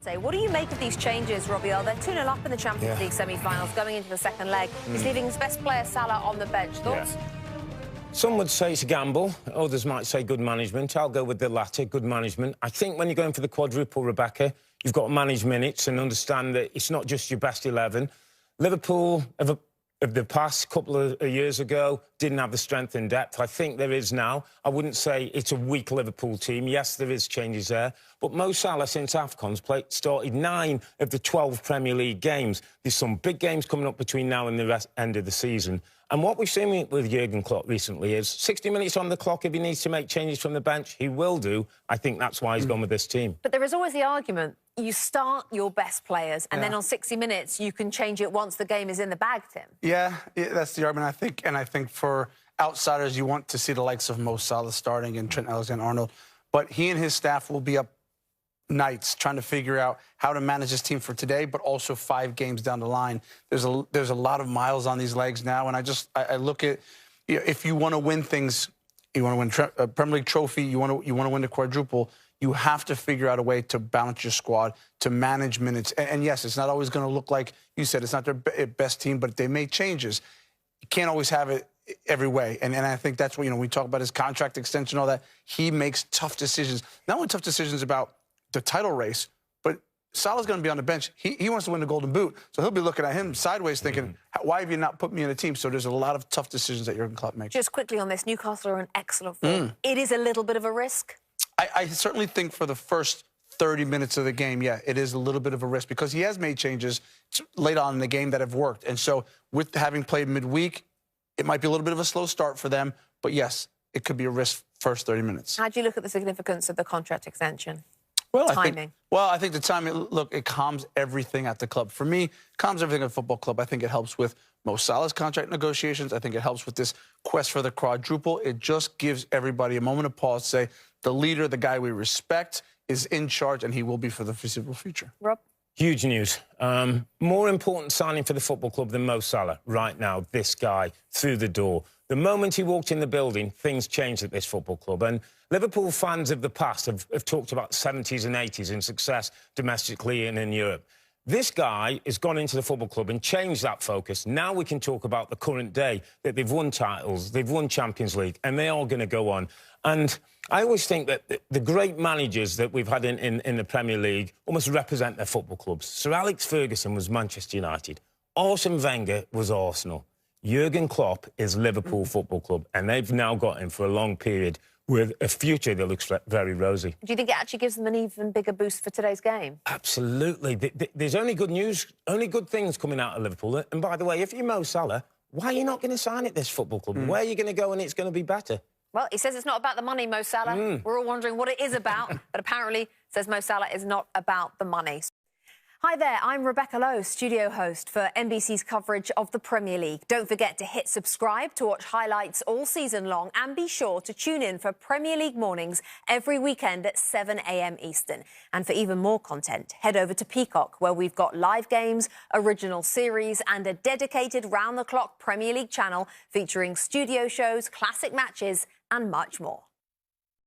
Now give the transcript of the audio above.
Say, what do you make of these changes, Robbie? They're 2-0 up in the Champions League semi-finals, going into the second leg. He's leaving his best player, Salah, on the bench. Thoughts? Some would say it's a gamble. Others might say good management. I'll go with the latter, good management. I think when you're going for the quadruple, Rebecca, you've got to manage minutes and understand that it's not just your best 11. Liverpool of the past couple of years ago didn't have the strength and depth. I think there is now. I wouldn't say it's a weak Liverpool team. Yes, there is changes there. But Mo Salah, since AFCON's started 9 of the 12 Premier League games. There's some big games coming up between now and the end of the season. And what we've seen with Jurgen Klopp recently is 60 minutes on the clock. If he needs to make changes from the bench, he will do. I think that's why he's gone with this team. But there is always the argument, you start your best players, and then on 60 minutes, you can change it once the game is in the bag, Tim. Yeah, that's the argument, I think. And I think for outsiders, you want to see the likes of Mo Salah starting and Trent Alexander-Arnold. But he and his staff will be up nights trying to figure out how to manage this team for today, but also 5 games down the line. There's a lot of miles on these legs now, and I look at, you know, if you want to win things, you want to win a Premier League trophy, you want to win the quadruple, you have to figure out a way to balance your squad, to manage minutes. And yes, it's not always going to look like you said, it's not their best team, but they made changes. You can't always have it every way. And I think that's what, you know, we talk about his contract extension, all that. He makes tough decisions, not only tough decisions about the title race, but Salah's going to be on the bench. He wants to win the Golden Boot, so he'll be looking at him sideways thinking, why have you not put me in a team? So there's a lot of tough decisions that Jurgen Klopp makes. Just quickly on this, Newcastle are in excellent form. It is a little bit of a risk. I certainly think for the first 30 minutes of the game, yeah, it is a little bit of a risk because he has made changes late on in the game that have worked. And so with having played midweek, it might be a little bit of a slow start for them. But yes, it could be a risk first 30 minutes. How do you look at the significance of the contract extension? Well, timing. I think the timing, look, it calms everything at the club. For me, calms everything at the football club. I think it helps with Mo Salah's contract negotiations. I think it helps with this quest for the quadruple. It just gives everybody a moment of pause to say the leader, the guy we respect, is in charge, and he will be for the foreseeable future. Rob? Huge news. More important signing for the football club than Mo Salah right now, this guy, through the door. The moment he walked in the building, things changed at this football club. And Liverpool fans of the past have talked about the 70s and 80s and success domestically and in Europe. This guy has gone into the football club and changed that focus. Now we can talk about the current day, that they've won titles, they've won Champions League, and they are going to go on. And I always think that the great managers that we've had in the Premier League almost represent their football clubs. Sir Alex Ferguson was Manchester United. Arsene Wenger was Arsenal. Jurgen Klopp is Liverpool Football Club, and they've now got him for a long period with a future that looks very rosy. Do you think it actually gives them an even bigger boost for today's game? Absolutely. There's only good news, only good things coming out of Liverpool. And by the way, if you're Mo Salah, why are you not going to sign at this football club? Where are you going to go and it's going to be better? Well, he says it's not about the money, Mo Salah. We're all wondering what it is about, but apparently says Mo Salah is not about the money. Hi there, I'm Rebecca Lowe, studio host for NBC's coverage of the Premier League. Don't forget to hit subscribe to watch highlights all season long, and be sure to tune in for Premier League mornings every weekend at 7 a.m. Eastern. And for even more content, head over to Peacock, where we've got live games, original series, and a dedicated round-the-clock Premier League channel featuring studio shows, classic matches, and much more.